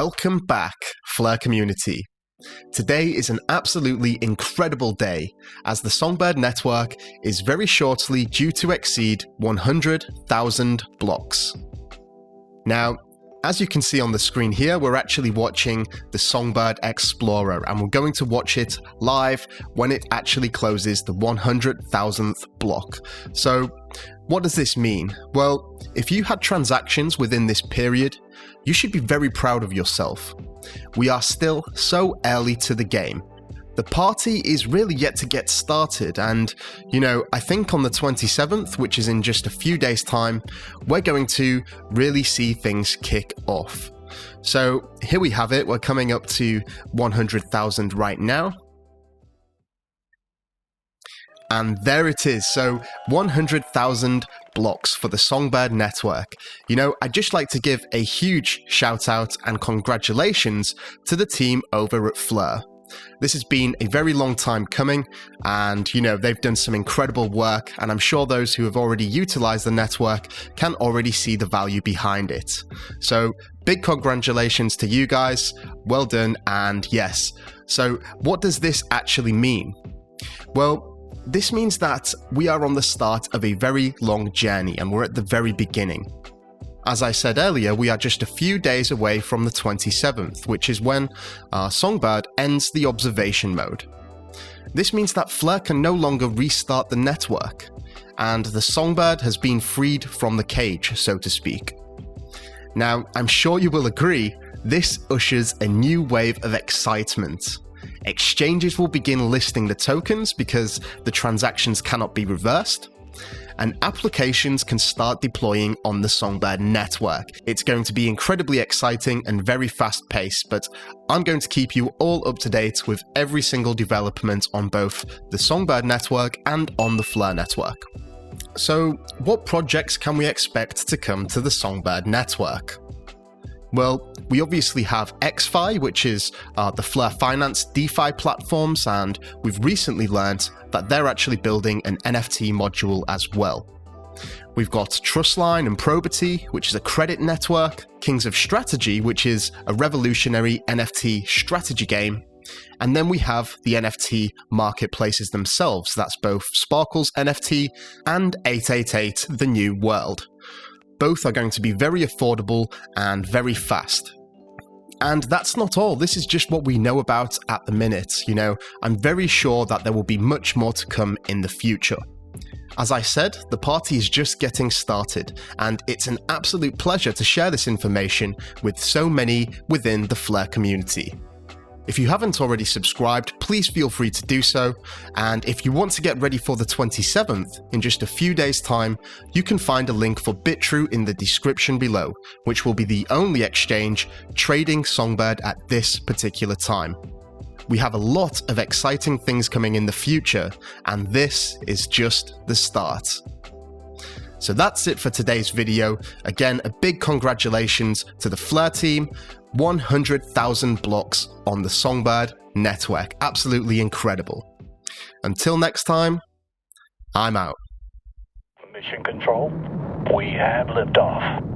Welcome back, Flare community. Today is an absolutely incredible day, as the Songbird network is very shortly due to exceed 100,000 blocks. Now, as you can see on the screen here, we're actually watching the Songbird Explorer, and we're going to watch it live when it actually closes the 100,000th block. So, what does this mean? Well, if you had transactions within this period, you should be very proud of yourself. We are still so early to the game. The party is really yet to get started, and, I think on the 27th, which is in just a few days' time, we're going to really see things kick off. So here we have it, we're coming up to 100,000 right now. And there it is, so 100,000 blocks for the Songbird network. I'd just like to give a huge shout out and congratulations to the team over at Flare. This has been a very long time coming, and they've done some incredible work, and I'm sure those who have already utilized the network can already see the value behind it. So big congratulations to you guys, well done, and yes. So what does this actually mean? Well, this means that we are on the start of a very long journey, and we're at the very beginning. As I said earlier, we are just a few days away from the 27th, which is when Songbird ends the observation mode. This means that Flare can no longer restart the network, and the Songbird has been freed from the cage, so to speak. Now, I'm sure you will agree, this ushers a new wave of excitement. Exchanges will begin listing the tokens because the transactions cannot be reversed, and applications can start deploying on the Songbird network. It's going to be incredibly exciting and very fast-paced, but I'm going to keep you all up to date with every single development on both the Songbird network and on the Flare network. So, what projects can we expect to come to the Songbird network? Well, we obviously have XFi, which is the Flare Finance DeFi platforms, and we've recently learned that they're actually building an NFT module as well. We've got Trustline and Probity, which is a credit network, Kings of Strategy, which is a revolutionary NFT strategy game, and then we have the NFT marketplaces themselves. That's both Sparkle's NFT and 888 The New World. Both are going to be very affordable and very fast. And that's not all. This is just what we know about at the minute. I'm very sure that there will be much more to come in the future. As I said, the party is just getting started, and it's an absolute pleasure to share this information with so many within the Flare community. If you haven't already subscribed, please feel free to do so, and if you want to get ready for the 27th, in just a few days' time, you can find a link for Bitrue in the description below, which will be the only exchange trading Songbird at this particular time. We have a lot of exciting things coming in the future, and this is just the start. So that's it for today's video. Again, a big congratulations to the Flare team. 100,000 blocks on the Songbird network. Absolutely incredible. Until next time, I'm out. Mission Control, we have liftoff.